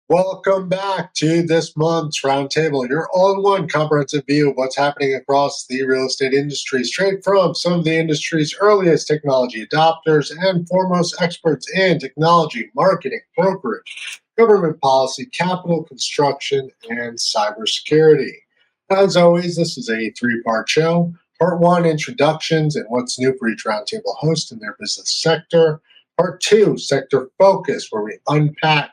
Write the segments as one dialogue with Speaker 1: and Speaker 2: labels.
Speaker 1: Welcome back to this month's Roundtable, your all-in-one comprehensive view of what's happening across the real estate industry, straight from some of the industry's earliest technology adopters and foremost experts in technology, marketing, brokerage, government policy, capital construction, and cybersecurity. As always, this is a three-part show. Part one, introductions and what's new for each Roundtable host in their business sector. Part two, sector focus, where we unpack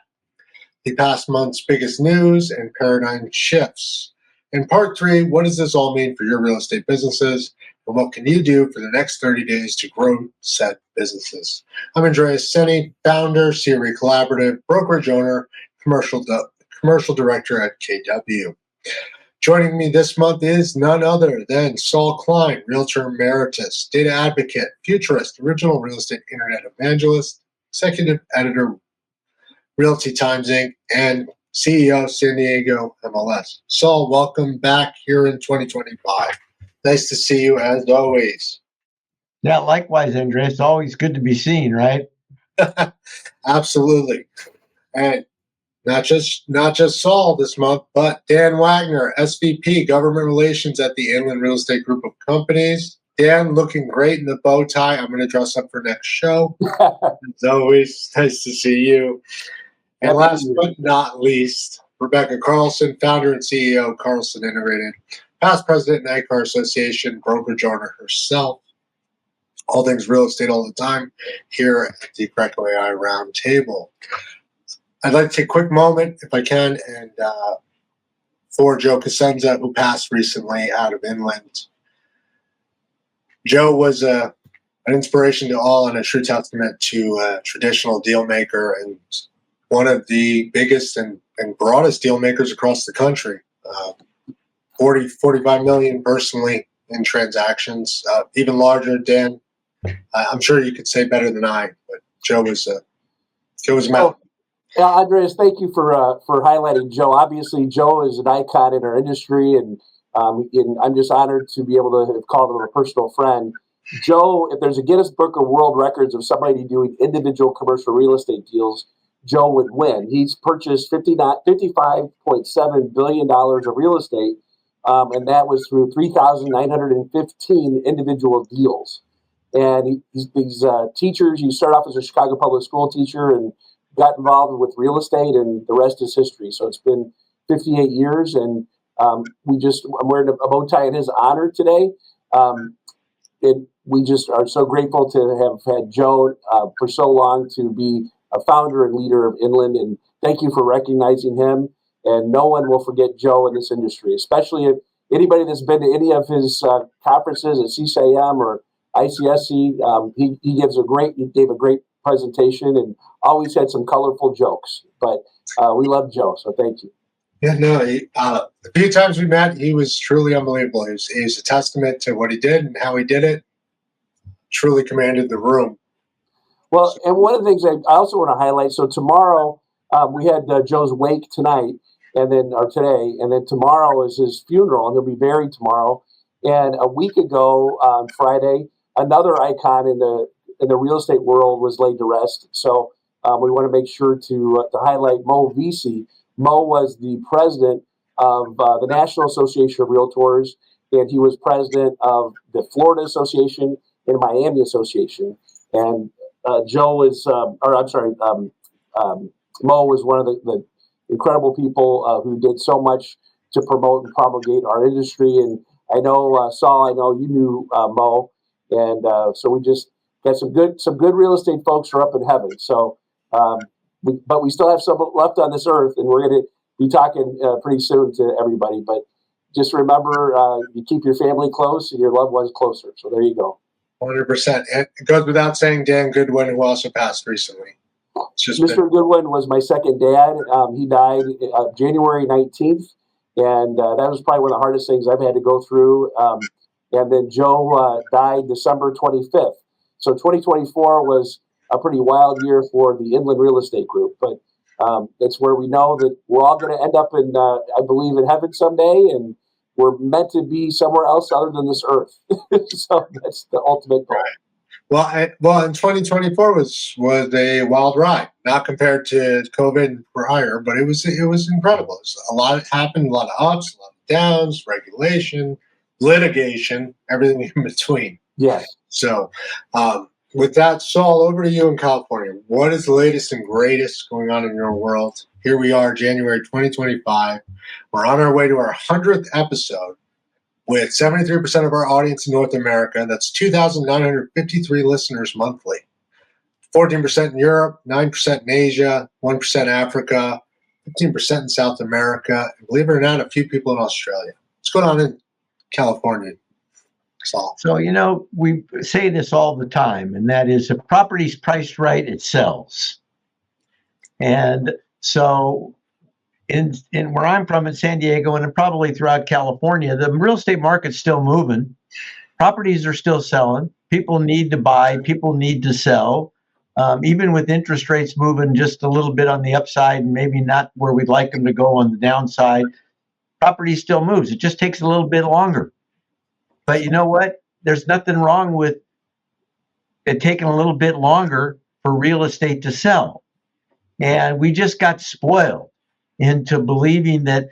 Speaker 1: the past month's biggest news and paradigm shifts. In part three, what does this all mean for your real estate businesses, and what can you do for the next 30 days to grow said businesses? I'm Andreas, Senie, founder, CRE Collaborative, brokerage owner, commercial director at KW. Joining me this month is none other than Saul Klein, Realtor Emeritus, data advocate, Futurist, original real estate internet evangelist, executive editor, Realty Times Inc., and CEO, San Diego MLS. Saul, welcome back here in 2025. Nice to see you as always.
Speaker 2: Yeah, likewise, Andreas. Always good to be seen, right?
Speaker 1: Absolutely. And not just Saul this month, but Dan Wagner, SVP, Government Relations at the Inland Real Estate Group of Companies. Dan, looking great in the bow tie. I'm going to dress up for next show. It's always nice to see you. And last but not least, Rebecca Carlson, founder and CEO, Carlson Integrated, past president and ICAR Association, brokerage owner herself. All things real estate all the time here at the CRECo.ai Roundtable. I'd like to take a quick moment, if I can, and for Joe Cosenza, who passed recently out of Inland. Joe was an inspiration to all and a true testament to a traditional deal maker and one of the biggest and broadest deal makers across the country. 45 million personally in transactions, even larger. Dan, I'm sure you could say better than I, but Joe was a mountain.
Speaker 3: Andreas, thank you for highlighting Joe. Obviously, Joe is an icon in our industry, and I'm just honored to be able to have called him a personal friend. Joe, if there's a Guinness Book of World Records of somebody doing individual commercial real estate deals, Joe would win. He's purchased $55.7 billion of real estate, and that was through 3,915 individual deals. And these teachers, you start off as a Chicago public school teacher and got involved with real estate, and the rest is history. So it's been 58 years, and I'm wearing a bow tie in his honor today. We just are so grateful to have had Joe for so long to be a founder and leader of Inland, and thank you for recognizing him. And no one will forget Joe in this industry, especially if anybody that's been to any of his conferences at CCIM or ICSC. He gave a great presentation and always had some colorful jokes. But we love Joe, so thank you.
Speaker 1: Yeah, no, a few times we met, he was truly unbelievable. He was a testament to what he did and how he did it. Truly commanded the room.
Speaker 3: Well, and one of the things I also want to highlight, so tomorrow we had Joe's wake tonight, today, and then tomorrow is his funeral, and he'll be buried tomorrow. And a week ago on Friday, another icon in the real estate world was laid to rest. So we want to make sure to highlight Mo Vesey. Mo was the president of the National Association of Realtors, and he was president of the Florida Association and Miami Association. And Mo was one of the incredible people who did so much to promote and promulgate our industry. And I know, Saul, I know you knew Mo, and so we just got some good real estate folks who are up in heaven. So, but we still have some left on this earth, and we're going to be talking pretty soon to everybody. But just remember, you keep your family close and your loved ones closer. So there you go.
Speaker 1: 100%. And it goes without saying, Dan Goodwin, who also passed recently.
Speaker 3: Mr. Goodwin was my second dad. He died January 19th, and that was probably one of the hardest things I've had to go through. And then Joe died December 25th. So 2024 was a pretty wild year for the Inland Real Estate Group, but that's where we know that we're all going to end up in, I believe, in heaven someday, and we're meant to be somewhere else other than this earth. So that's the ultimate goal.
Speaker 1: Right. Well, in 2024 was a wild ride, not compared to COVID and prior, but it was incredible. It was a lot happened, a lot of ups, a lot of downs, regulation, litigation, everything in between.
Speaker 3: Yes.
Speaker 1: So, with that, Saul, over to you in California. What is the latest and greatest going on in your world? Here we are, January 2025. We're on our way to our 100th episode with 73% of our audience in North America. That's 2,953 listeners monthly. 14% in Europe, 9% in Asia, 1% Africa, 15% in South America, and believe it or not, a few people in Australia. What's going on in California, Saul?
Speaker 2: So, we say this all the time, and that is if property's priced right, it sells. And so in where I'm from in San Diego and probably throughout California, the real estate market's still moving. Properties are still selling. People need to buy. People need to sell. Even with interest rates moving just a little bit on the upside and maybe not where we'd like them to go on the downside, property still moves. It just takes a little bit longer. But you know what? There's nothing wrong with it taking a little bit longer for real estate to sell. And we just got spoiled into believing that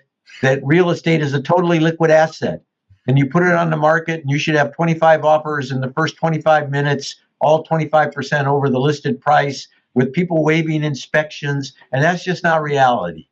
Speaker 2: real estate is a totally liquid asset. And you put it on the market and you should have 25 offers in the first 25 minutes, all 25% over the listed price with people waiving inspections. And that's just not reality.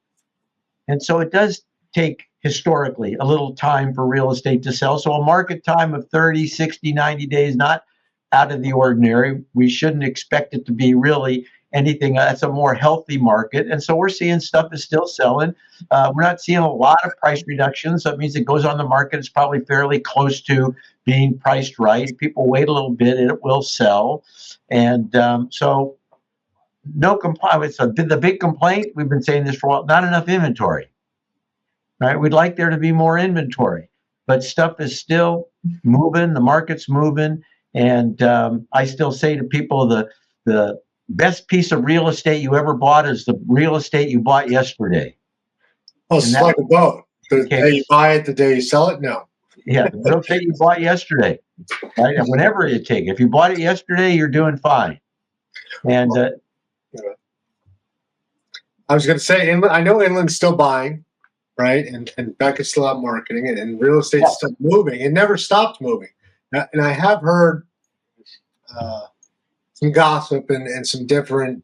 Speaker 2: And so it does take historically a little time for real estate to sell. So a market time of 30, 60, 90 days, not out of the ordinary. We shouldn't expect it to be really anything. That's a more healthy market. And so we're seeing stuff is still selling. We're not seeing a lot of price reductions. That means it goes on the market. It's probably fairly close to being priced right. People wait a little bit and it will sell. And so no complaint. The big complaint, we've been saying this for a while, not enough inventory. Right? We'd like there to be more inventory, but stuff is still moving. The market's moving. And I still say to people, the best piece of real estate you ever bought is the real estate you bought yesterday.
Speaker 1: Well, it's like a boat. The day you buy it, the day you sell it, no.
Speaker 2: Yeah, the real estate you bought yesterday. Right? And whenever you take it. If you bought it yesterday, you're doing fine. And
Speaker 1: I was going to say, I know Inland's still buying. Right, and Beckett's still out marketing, and real estate's still moving. It never stopped moving. And I have heard some gossip and some different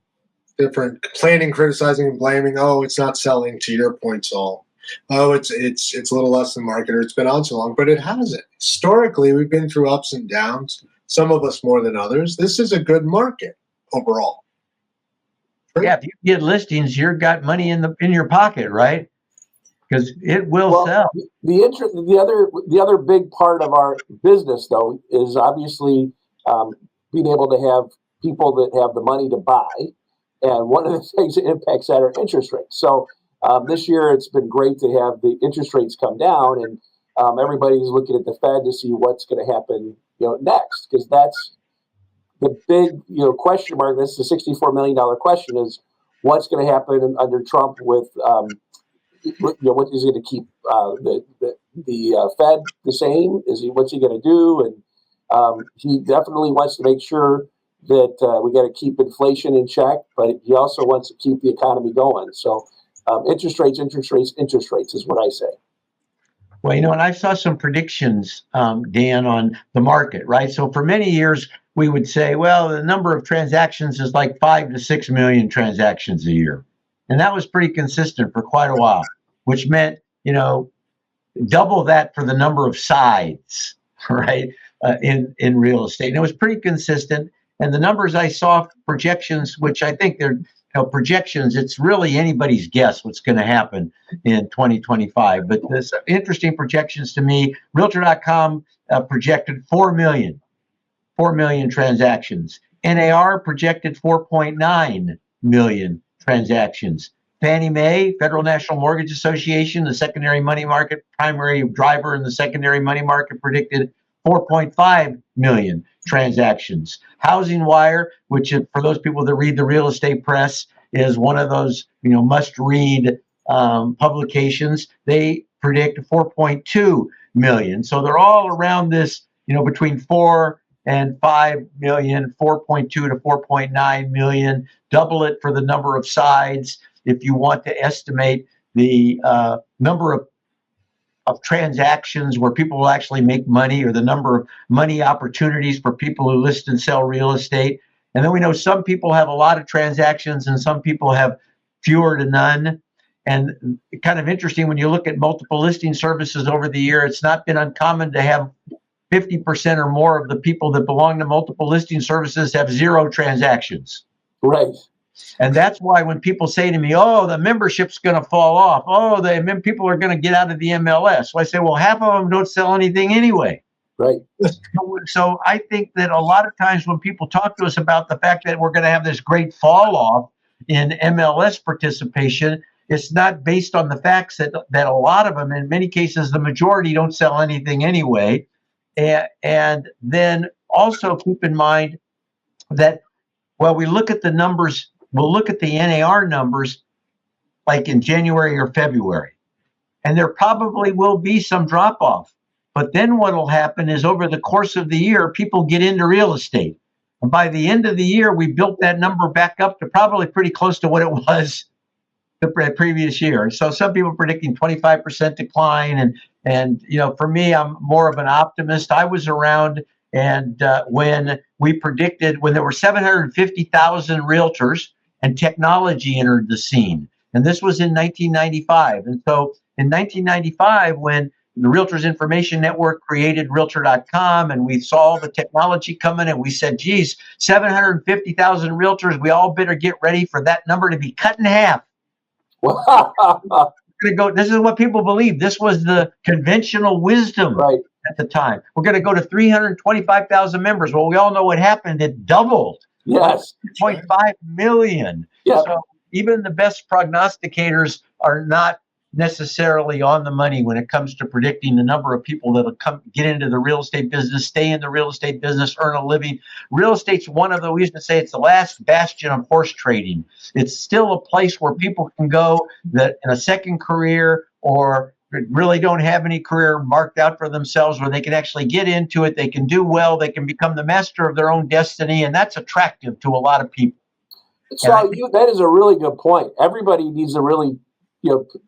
Speaker 1: complaining, criticizing, and blaming. Oh, it's not selling. To your point, Saul. Oh, it's a little less than market, or it's been on so long, but it hasn't. Historically, we've been through ups and downs. Some of us more than others. This is a good market overall.
Speaker 2: Right? Yeah, if you get listings, you've got money in your pocket, right? Because it will sell.
Speaker 3: The other big part of our business, though, is obviously being able to have people that have the money to buy. And one of the things that impacts that are interest rates. So this year, it's been great to have the interest rates come down, and everybody's looking at the Fed to see what's going to happen, next, because that's the big, question mark. That's the $64 million question: is what's going to happen under Trump with. What is he going to keep the Fed the same? What's he going to do? And he definitely wants to make sure that we got to keep inflation in check, but he also wants to keep the economy going. So interest rates is what I say.
Speaker 2: Well, and I saw some predictions, Dan, on the market, right? So for many years, we would say, well, the number of transactions is like 5 to 6 million transactions a year. And that was pretty consistent for quite a while, which meant, double that for the number of sides, right, in real estate. And it was pretty consistent. And the numbers I saw, projections, which I think they're projections, it's really anybody's guess what's going to happen in 2025. But there's interesting projections to me. Realtor.com projected 4 million transactions. NAR projected 4.9 million transactions. Fannie Mae, Federal National Mortgage Association, the secondary money market primary driver in the secondary money market, predicted 4.5 million transactions. Housing Wire, which for those people that read the real estate press, is one of those must-read publications. They predict 4.2 million. So they're all around this, between 4 and 5 million, 4.2 to 4.9 million. Double it for the number of sides if you want to estimate the number of transactions where people will actually make money, or the number of money opportunities for people who list and sell real estate. And then we know some people have a lot of transactions and some people have fewer to none. And kind of interesting, when you look at multiple listing services over the year, it's not been uncommon to have 50% or more of the people that belong to multiple listing services have 0 transactions.
Speaker 3: Right.
Speaker 2: And that's why when people say to me, oh, the membership's going to fall off, oh, people are going to get out of the MLS. So I say, well, half of them don't sell anything anyway.
Speaker 3: Right.
Speaker 2: So I think that a lot of times when people talk to us about the fact that we're going to have this great fall off in MLS participation, it's not based on the facts that a lot of them, in many cases, the majority don't sell anything anyway. And then also keep in mind that, well, we look at the numbers, we'll look at the NAR numbers like in January or February, and there probably will be some drop off. But then what will happen is over the course of the year, people get into real estate. And by the end of the year, we built that number back up to probably pretty close to what it was the previous year. So some people are predicting 25% decline. And for me, I'm more of an optimist. I was around and when there were 750,000 realtors and technology entered the scene. And this was in 1995. And so in 1995, when the Realtors Information Network created Realtor.com, and we saw the technology coming, and we said, geez, 750,000 realtors, we all better get ready for that number to be cut in half. This is what people believe. This was the conventional wisdom at the time. We're going to go to 325,000 members. Well, we all know what happened. It doubled.
Speaker 3: Yes.
Speaker 2: 2.5 million.
Speaker 3: Yep.
Speaker 2: So even the best prognosticators are not necessarily on the money when it comes to predicting the number of people that will get into the real estate business, stay in the real estate business, earn a living. Real estate's one of the, we used to say it's the last bastion of horse trading. It's still a place where people can go that in a second career or really don't have any career marked out for themselves, where they can actually get into it, they can do well, they can become the master of their own destiny, and that's attractive to a lot of people.
Speaker 3: So that is a really good point. Everybody needs to really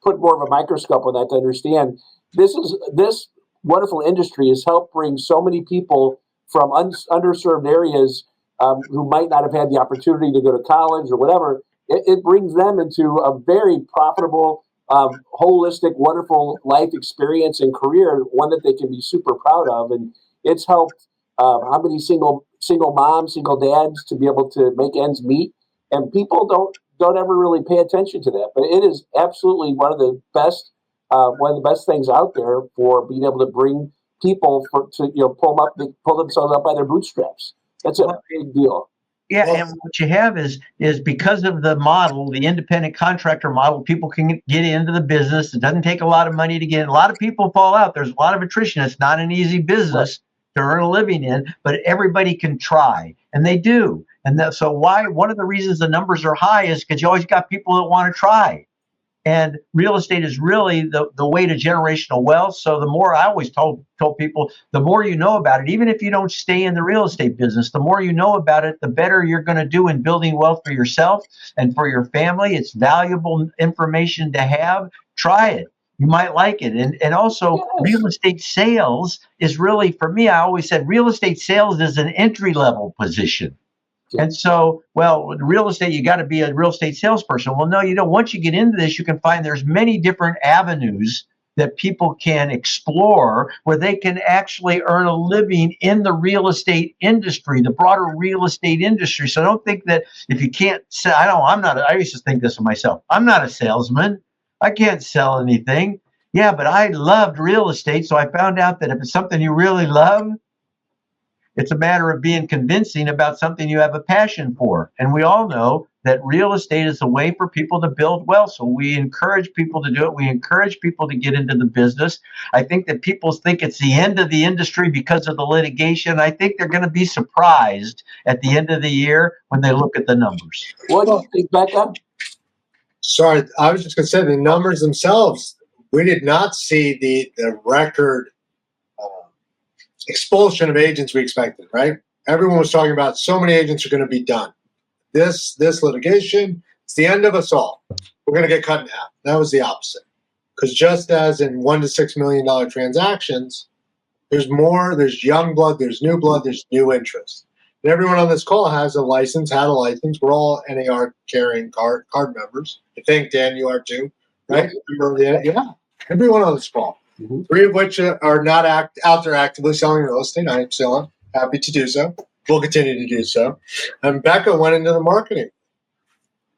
Speaker 3: put more of a microscope on that to understand this wonderful industry has helped bring so many people from underserved areas who might not have had the opportunity to go to college or whatever. It brings them into a very profitable, holistic, wonderful life experience and career, one that they can be super proud of. And it's helped how many single moms, single dads to be able to make ends meet. And people don't ever really pay attention to that, but it is absolutely one of the best things out there for being able to bring people to pull themselves up by their bootstraps. That's a big deal.
Speaker 2: Yeah, and what you have is because of the model, the independent contractor model, people can get into the business. It doesn't take a lot of money to get in. A lot of people fall out. There's a lot of attrition. It's not an easy business to earn a living in, but everybody can try, and they do. And so one of the reasons the numbers are high is because you always got people that want to try. And real estate is really the way to generational wealth. So the more, I always told people, the more you know about it, even if you don't stay in the real estate business, the more you know about it, the better you're going to do in building wealth for yourself and for your family. It's valuable information to have. Try it. You might like it. And also real estate sales is really, for me, I always said real estate sales is an entry-level position. And so, with real estate, you got to be a real estate salesperson. Well, no, you don't. Once you get into this, you can find there's many different avenues that people can explore where they can actually earn a living in the real estate industry, the broader real estate industry. So don't think that if you can't sell, I used to think this of myself. I'm not a salesman. I can't sell anything. Yeah, but I loved real estate. So I found out that if it's something you really love, it's a matter of being convincing about something you have a passion for. And we all know that real estate is a way for people to build wealth. So we encourage people to do it. We encourage people to get into the business. I think that people think it's the end of the industry because of the litigation. I think they're going to be surprised at the end of the year when they look at the numbers.
Speaker 3: What do you think, Becca?
Speaker 1: Sorry, I was just going to say the numbers themselves. We did not see the record expulsion of agents we expected, right? everyone was talking about so many agents are going to be done. This litigation, it's the end of us all. We're going to get cut in half. That was the opposite. Because just as in $1 to $6 million transactions, there's more, there's young blood, there's new blood, there's new interest. And everyone on this call has a license, had a license. We're all NAR carrying card members. I think, Dan, you are too, right? Yeah, everyone on this call. Mm-hmm. 3 of which are not out there actively selling real estate. I am still happy to do so. We'll continue to do so. And Becca went into the marketing.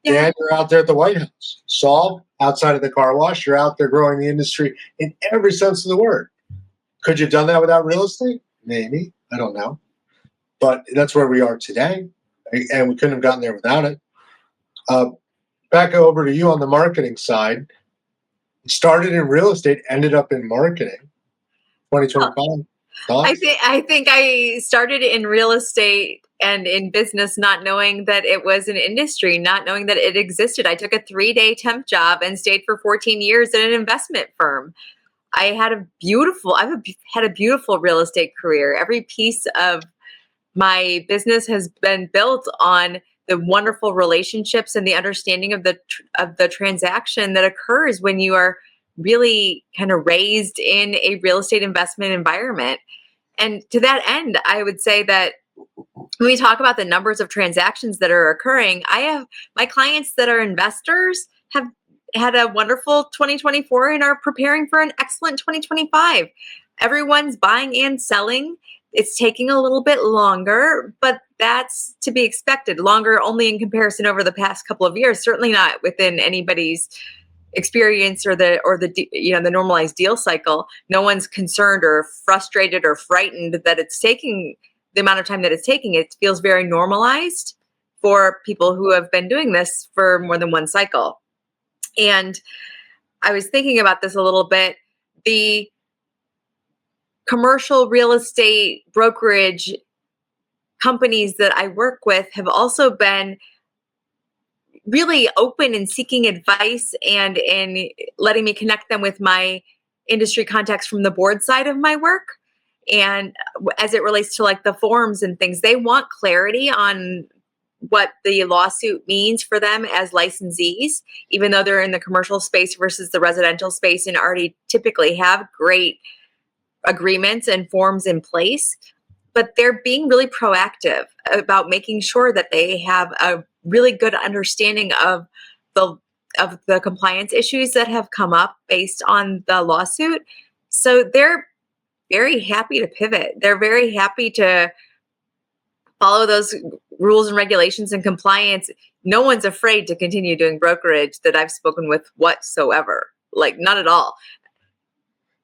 Speaker 1: Yeah. Dan, you're out there at the White House. Saul, outside of the car wash, you're out there growing the industry in every sense of the word. Could you have done that without real estate? Maybe. I don't know. But that's where we are today, and we couldn't have gotten there without it. Becca, over to you on the marketing side. Started in real estate, ended up in marketing. 2025.
Speaker 4: I think I started in real estate and in business not knowing that it was an industry, not knowing that it existed. I took a 3-day temp job and stayed for 14 years at an investment firm. I've had a beautiful real estate career. Every piece of my business has been built on the wonderful relationships and the understanding of the transaction that occurs when you are really kind of raised in a real estate investment environment. And to that end, I would say that when we talk about the numbers of transactions that are occurring, I have my clients that are investors have had a wonderful 2024 and are preparing for an excellent 2025. Everyone's buying and selling. It's taking a little bit longer, but that's to be expected. Longer only in comparison over the past couple of years, certainly not within anybody's experience or the normalized deal cycle. No one's concerned or frustrated or frightened that it's taking the amount of time that it's taking. It feels very normalized for people who have been doing this for more than one cycle. And I was thinking about this a little bit. The commercial real estate brokerage companies that I work with have also been really open in seeking advice and in letting me connect them with my industry contacts from the board side of my work. And as it relates to like the forms and things, they want clarity on what the lawsuit means for them as licensees, even though they're in the commercial space versus the residential space and already typically have great agreements and forms in place. But they're being really proactive about making sure that they have a really good understanding of the compliance issues that have come up based on the lawsuit. So they're very happy to pivot. They're very happy to follow those rules and regulations and compliance. No one's afraid to continue doing brokerage that I've spoken with whatsoever. Like, not at all.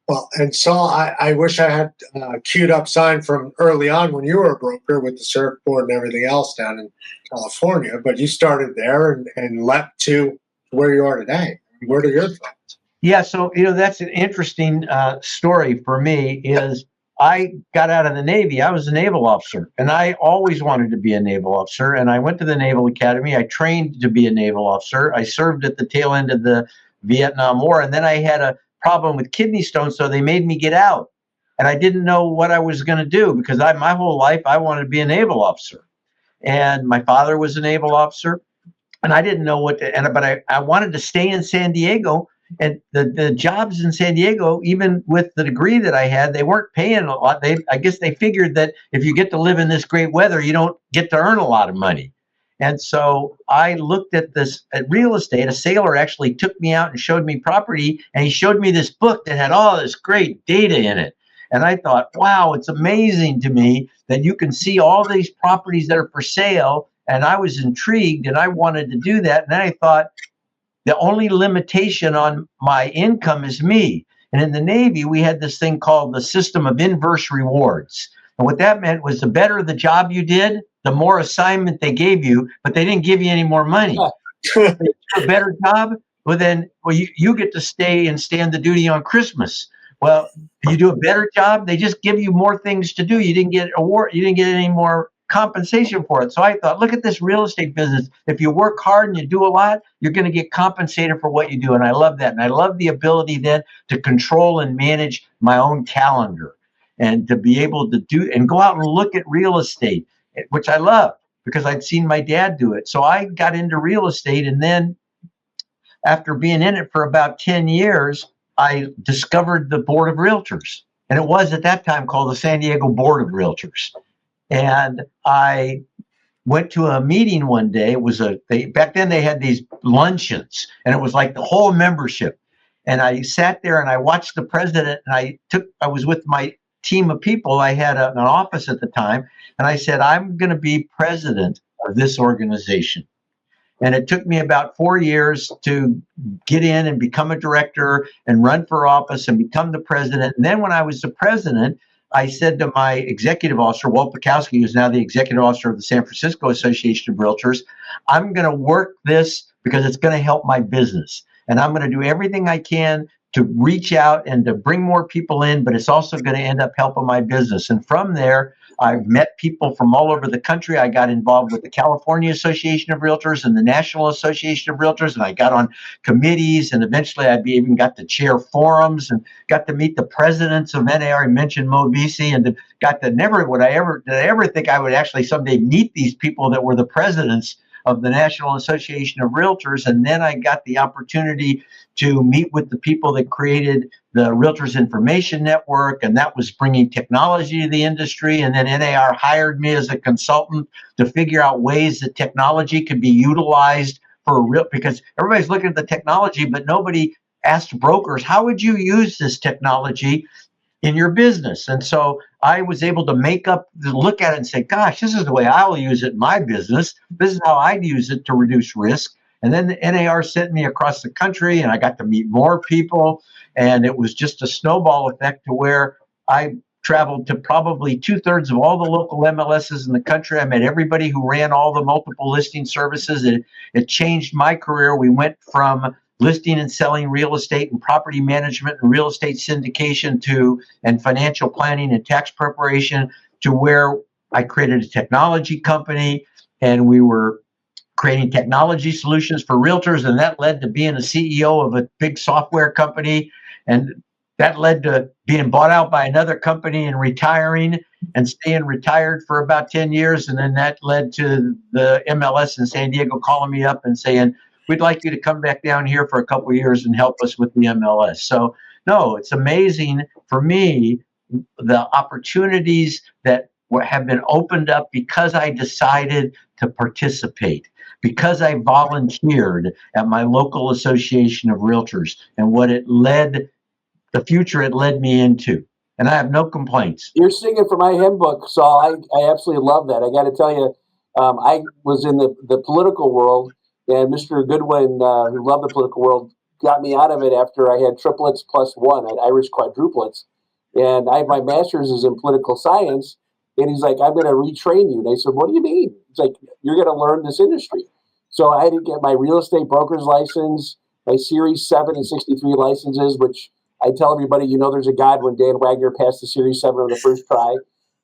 Speaker 1: Well, and Saul, I wish I had queued up sign from early on when you were a broker with the surfboard and everything else down in California, but you started there and leapt to where you are today. What are your thoughts?
Speaker 2: Yeah, so, that's an interesting story for me is I got out of the Navy. I was a naval officer, and I always wanted to be a naval officer, and I went to the Naval Academy. I trained to be a naval officer. I served at the tail end of the Vietnam War, and then I had a problem with kidney stones, so they made me get out. And I didn't know what I was going to do because my whole life I wanted to be a naval officer. And my father was a naval officer, and I didn't know what to, but I wanted to stay in San Diego. And the jobs in San Diego, even with the degree that I had, they weren't paying a lot. I guess they figured that if you get to live in this great weather, you don't get to earn a lot of money. And so I looked at real estate. A sailor actually took me out and showed me property, and he showed me this book that had all this great data in it. And I thought, wow, it's amazing to me that you can see all these properties that are for sale. And I was intrigued, and I wanted to do that. And then I thought, the only limitation on my income is me. And in the Navy, we had this thing called the system of inverse rewards. And what that meant was the better the job you did, the more assignment they gave you, but they didn't give you any more money. A better job, you get to stay and stand the duty on Christmas. Well, you do a better job, they just give you more things to do. You didn't get any more compensation for it. So I thought, look at this real estate business. If you work hard and you do a lot, you're going to get compensated for what you do. And I love that. And I love the ability then to control and manage my own calendar and to be able to do and go out and look at real estate. which I loved because I'd seen my dad do it. So I got into real estate, and then after being in it for about 10 years, I discovered the Board of Realtors. And it was at that time called the San Diego Board of Realtors. And I went to a meeting one day. It was back then they had these luncheons, and it was like the whole membership. And I sat there and I watched the president, and I was with my team of people. I had an office at the time, and I said, I'm going to be president of this organization. And it took me about 4 years to get in and become a director and run for office and become the president. And then when I was the president, I said to my executive officer, Walt Bukowski, who's now the executive officer of the San Francisco Association of Realtors, I'm going to work this because it's going to help my business. And I'm going to do everything I can to reach out and to bring more people in, but it's also going to end up helping my business. And from there, I've met people from all over the country. I got involved with the California Association of Realtors and the National Association of Realtors, and I got on committees, and eventually I even got to chair forums and got to meet the presidents of NAR. I mentioned Mo Visi, and got to did I ever think I would actually someday meet these people that were the presidents of the National Association of Realtors. And then I got the opportunity to meet with the people that created the Realtors Information Network, and that was bringing technology to the industry. And then NAR hired me as a consultant to figure out ways that technology could be utilized because everybody's looking at the technology, but nobody asked brokers, how would you use this technology in your business? And so I was able to look at it and say, gosh, this is the way I'll use it in my business. This is how I'd use it to reduce risk. And then the NAR sent me across the country, and I got to meet more people. And it was just a snowball effect to where I traveled to probably 2/3 of all the local MLSs in the country. I met everybody who ran all the multiple listing services. It changed my career. We went from listing and selling real estate and property management and real estate syndication and financial planning and tax preparation to where I created a technology company, and we were creating technology solutions for realtors. And that led to being a CEO of a big software company. And that led to being bought out by another company and retiring and staying retired for about 10 years. And then that led to the MLS in San Diego calling me up and saying, we'd like you to come back down here for a couple of years and help us with the MLS. So, no, it's amazing for me, the opportunities that have been opened up because I decided to participate, because I volunteered at my local association of realtors, and the future it led me into. And I have no complaints.
Speaker 3: You're singing from my hymn book, Saul. I absolutely love that. I got to tell you, I was in the political world, and Mr. Goodwin, who loved the political world, got me out of it after I had triplets plus one. I had Irish quadruplets. And my master's is in political science. And he's like, I'm going to retrain you. And I said, what do you mean? He's like, you're going to learn this industry. So I had to get my real estate broker's license, my Series 7 and 63 licenses, which I tell everybody, there's a God when Dan Wagner passed the Series 7 on the first try.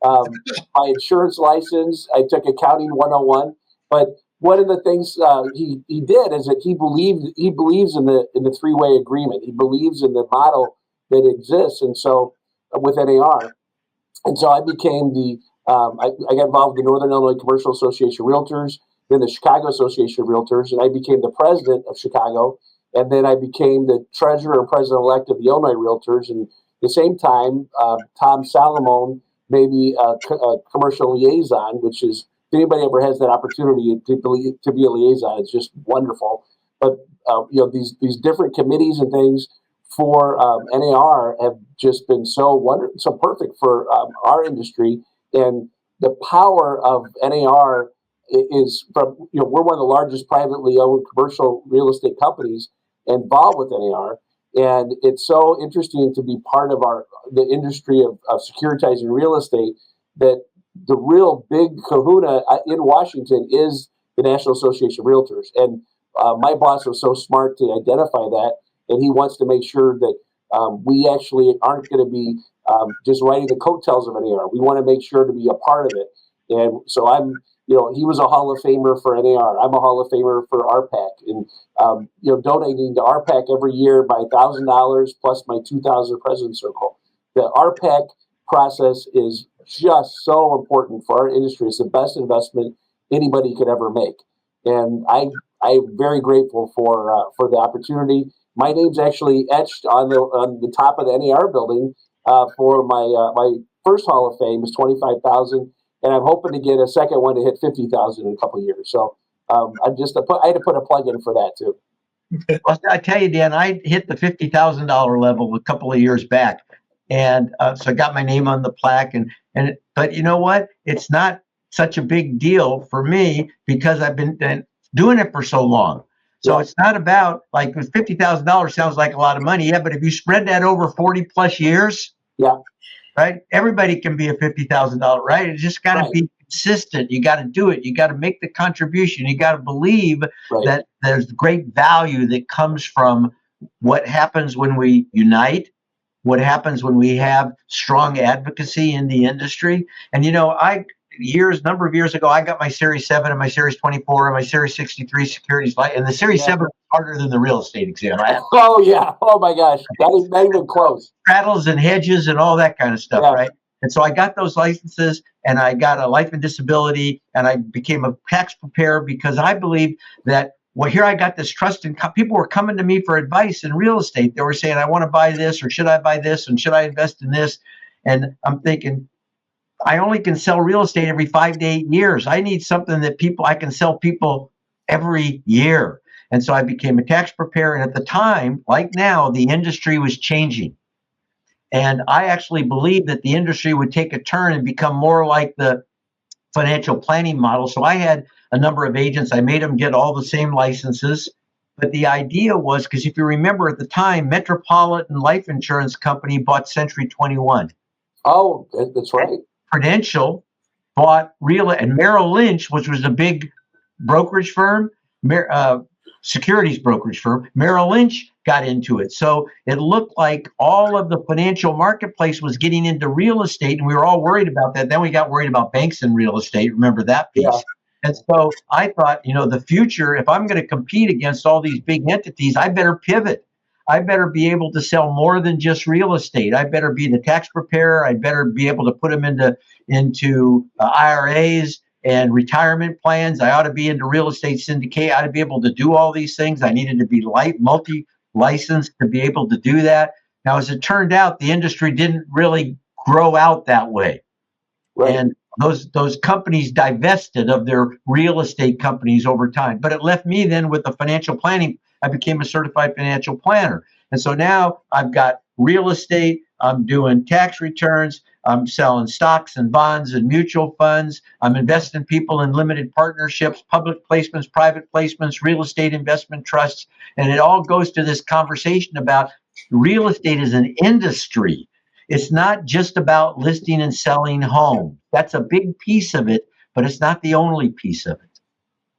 Speaker 3: My insurance license, I took accounting 101. But one of the things he did is that he believes in the three-way agreement. He believes in the model that exists. And so with NAR. And so I became I got involved with the Northern Illinois Commercial Association of Realtors, then the Chicago Association of Realtors, and I became the president of Chicago. And then I became the treasurer and president-elect of the Illinois Realtors. And at the same time, Tom Salomon made me a commercial liaison, which is, if anybody ever has that opportunity to be a liaison, it's just wonderful. But these different committees and things for NAR have just been so perfect for our industry. And the power of NAR is from, we're one of the largest privately owned commercial real estate companies involved with NAR. And it's so interesting to be part of the industry of securitizing real estate, that the real big kahuna in Washington is the National Association of Realtors. And my boss was so smart to identify that, and he wants to make sure that we actually aren't going to be just riding the coattails of NAR. We want to make sure to be a part of it. And so he was a Hall of Famer for NAR. I'm a Hall of Famer for RPAC. And, donating to RPAC every year by $1,000 plus my $2,000 President's Circle. The RPAC process is just so important for our industry. It's the best investment anybody could ever make. And I'm very grateful for the opportunity. My name's actually etched on the top of the NAR building for my first Hall of Fame is 25,000, and I'm hoping to get a second one to hit 50,000 in a couple of years. So I had to put a plug in for that too.
Speaker 2: Well, I tell you, Dan, I hit the $50,000 level a couple of years back, and so I got my name on the plaque. But you know what? It's not such a big deal for me because I've been doing it for so long. So it's not about like $50,000 sounds like a lot of money, but if you spread that over 40 plus years, right? Everybody can be a $50,000, right? It's just got to be consistent. You got to do it. You got to make the contribution. You got to believe that there's great value that comes from what happens when we unite, what happens when we have strong advocacy in the industry. And, number of years ago, I got my Series 7 and my Series 24 and my Series 63 securities light. And the Series 7 is harder than the real estate exam.
Speaker 3: Oh, yeah. Oh, my gosh. Not even close.
Speaker 2: Straddles and hedges and all that kind of stuff, right? And so I got those licenses and I got a life and disability and I became a tax preparer because I believe that, here I got this trust and people were coming to me for advice in real estate. They were saying, I want to buy this or should I buy this and should I invest in this? And I'm thinking, I only can sell real estate every 5 to 8 years. I need something that I can sell people every year. And so I became a tax preparer. And at the time, like now, the industry was changing. And I actually believed that the industry would take a turn and become more like the financial planning model. So I had a number of agents. I made them get all the same licenses. But the idea was, because if you remember at the time, Metropolitan Life Insurance Company bought Century 21.
Speaker 3: Oh, that's right.
Speaker 2: Prudential bought and Merrill Lynch, which was a big brokerage firm, securities brokerage firm. Merrill Lynch got into it. So it looked like all of the financial marketplace was getting into real estate, and we were all worried about that. Then we got worried about banks and real estate. Remember that piece? Yeah. And so I thought, the future, if I'm going to compete against all these big entities, I better pivot. I better be able to sell more than just real estate. I better be the tax preparer. I better be able to put them into IRAs and retirement plans. I ought to be into real estate syndicate. I ought to be able to do all these things. I needed to be multi-licensed to be able to do that. Now, as it turned out, the industry didn't really grow out that way. Right. And those companies divested of their real estate companies over time. But it left me then with the financial planning. I became a certified financial planner. And so now I've got real estate. I'm doing tax returns. I'm selling stocks and bonds and mutual funds. I'm investing people in limited partnerships, public placements, private placements, real estate investment trusts. And it all goes to this conversation about real estate as an industry. It's not just about listing and selling homes. That's a big piece of it, but it's not the only piece of it.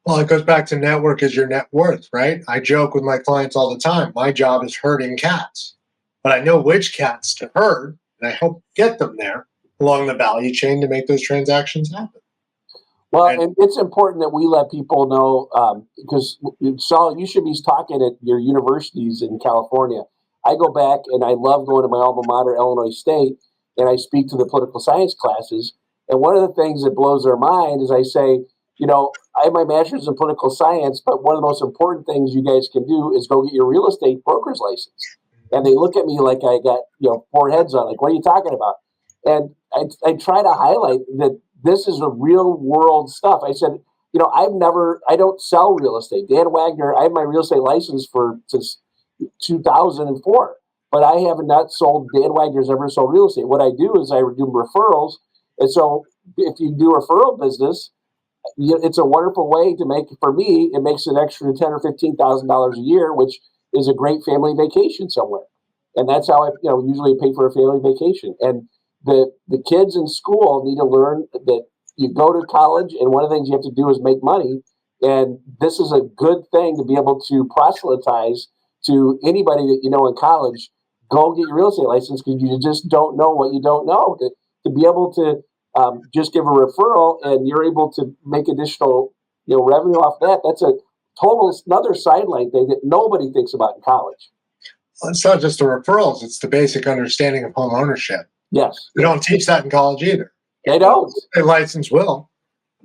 Speaker 1: Well, it goes back to network is your net worth, right? I joke with my clients all the time. My job is herding cats, but I know which cats to herd, and I help get them there along the value chain to make those transactions happen.
Speaker 3: Well, and it's important that we let people know, because Saul, you should be talking at your universities in California. I go back and I love going to my alma mater, Illinois State, and I speak to the political science classes. And one of the things that blows their mind is I say, I have my master's in political science, but one of the most important things you guys can do is go get your real estate broker's license. And they look at me like I got, 4 heads on, like, what are you talking about? And I try to highlight that this is a real world stuff. I said, I don't sell real estate. Dan Wagner, I have my real estate license since 2004, but I have not sold. Dan Wagner's ever sold real estate. What I do is I do referrals. And so if you do referral business, it's a wonderful way to make, for me, it makes an extra $10,000 or $15,000 a year, which is a great family vacation somewhere. And that's how I, usually pay for a family vacation. And the kids in school need to learn that you go to college, and one of the things you have to do is make money. And this is a good thing to be able to proselytize to anybody that in college. Go get your real estate license, because you just don't know what you don't know. To be able to just give a referral and you're able to make additional revenue off that, that's a total another sideline thing that nobody thinks about in college.
Speaker 1: Well, it's not just the referrals, it's the basic understanding of home ownership.
Speaker 3: Yes.
Speaker 1: We don't teach that in college either.
Speaker 3: They don't.
Speaker 1: A license will,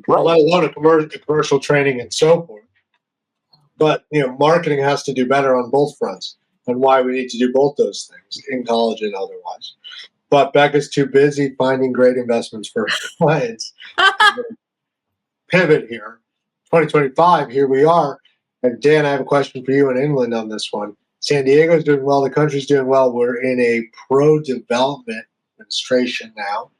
Speaker 3: Right.
Speaker 1: let alone a commercial training and so forth. But marketing has to do better on both fronts, and why we need to do both those things in college and otherwise. But Becca's too busy finding great investments for her clients. Pivot here, 2025. Here we are, and Dan, I have a question for you in England on this one. San Diego's doing well. The country's doing well. We're in a pro-development administration now.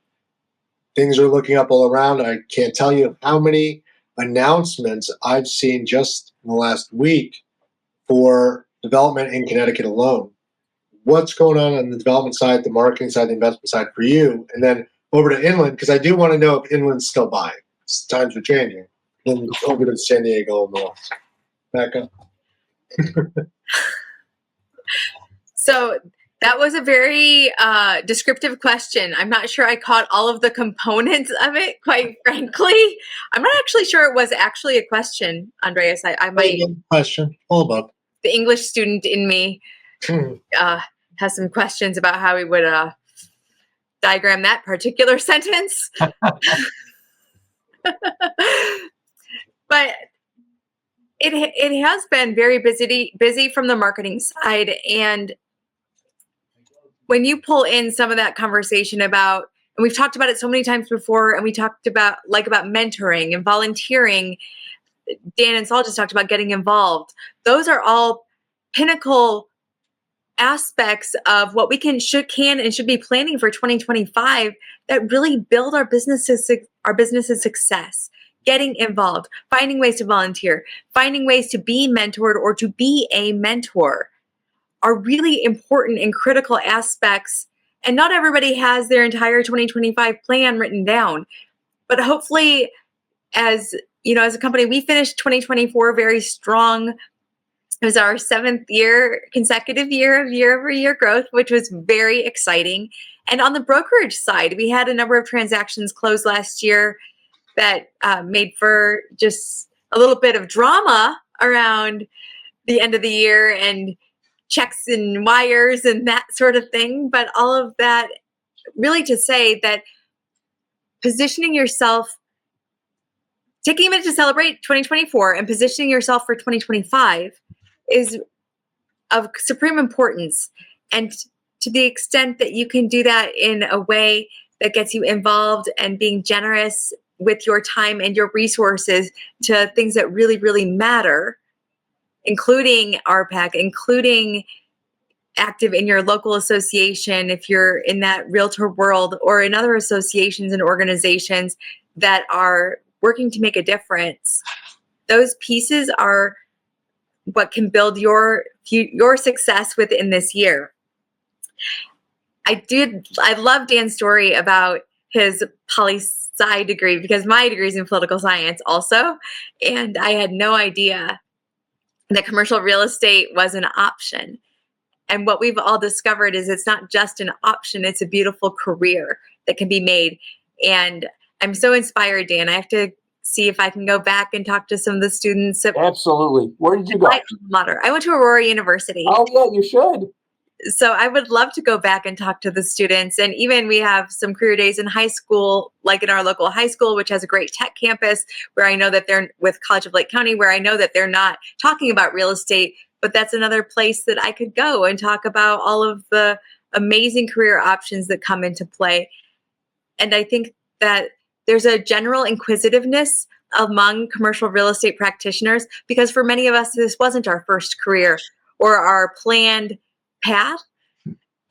Speaker 1: Things are looking up all around. I can't tell you how many announcements I've seen just in the last week for development in Connecticut alone. What's going on the development side, the marketing side, the investment side for you? And then over to inland, because I do want to know if inland's still buying. Times are changing. Then over to San Diego and north. Becca.
Speaker 4: So that was a very descriptive question. I'm not sure I caught all of the components of it, quite frankly. I'm not actually sure it was actually a question, Andreas. I might.
Speaker 1: Question. Hold up.
Speaker 4: The English student in me has some questions about how we would diagram that particular sentence. But it has been very busy from the marketing side, and when you pull in some of that conversation about, and we've talked about it so many times before, and we talked about mentoring and volunteering. Dan and Saul just talked about getting involved. Those are all pinnacle aspects of what we can and should be planning for 2025 that really build our business's success. Getting involved, finding ways to volunteer, finding ways to be mentored or to be a mentor are really important and critical aspects. And not everybody has their entire 2025 plan written down. But hopefully, as a company, we finished 2024 very strong. It was our 7th consecutive year of year-over-year growth, which was very exciting. And on the brokerage side, we had a number of transactions close last year that made for just a little bit of drama around the end of the year and checks and wires and that sort of thing. But all of that really to say that positioning yourself, taking a minute to celebrate 2024 and positioning yourself for 2025 is of supreme importance. And to the extent that you can do that in a way that gets you involved and being generous with your time and your resources to things that really, really matter, including RPAC, including active in your local association, if you're in that Realtor world, or in other associations and organizations that are working to make a difference. Those pieces are what can build your success within this year. I love Dan's story about his poli-sci degree, because my degree is in political science also, and I had no idea that commercial real estate was an option. And what we've all discovered is it's not just an option, it's a beautiful career that can be made. And I'm so inspired, Dan. I have to see if I can go back and talk to some of the students.
Speaker 3: Absolutely. Where did you go?
Speaker 4: I went to Aurora University.
Speaker 3: Oh, yeah, you should.
Speaker 4: So I would love to go back and talk to the students. And even we have some career days in high school, like in our local high school, which has a great tech campus, where I know that they're with College of Lake County, where I know that they're not talking about real estate, but that's another place that I could go and talk about all of the amazing career options that come into play. And I think that there's a general inquisitiveness among commercial real estate practitioners, because for many of us, this wasn't our first career or our planned path.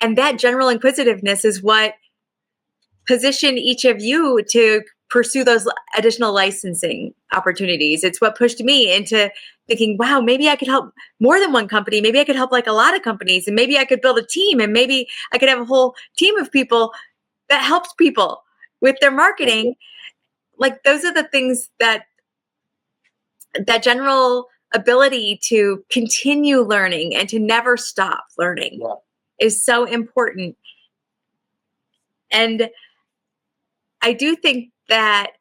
Speaker 4: And that general inquisitiveness is what positioned each of you to pursue those additional licensing opportunities. It's what pushed me into thinking, wow, maybe I could help more than one company. Maybe I could help like a lot of companies, and maybe I could build a team, and maybe I could have a whole team of people that helps people with their marketing. Like, those are the things that general ability to continue learning and to never stop learning is so important. And I do think that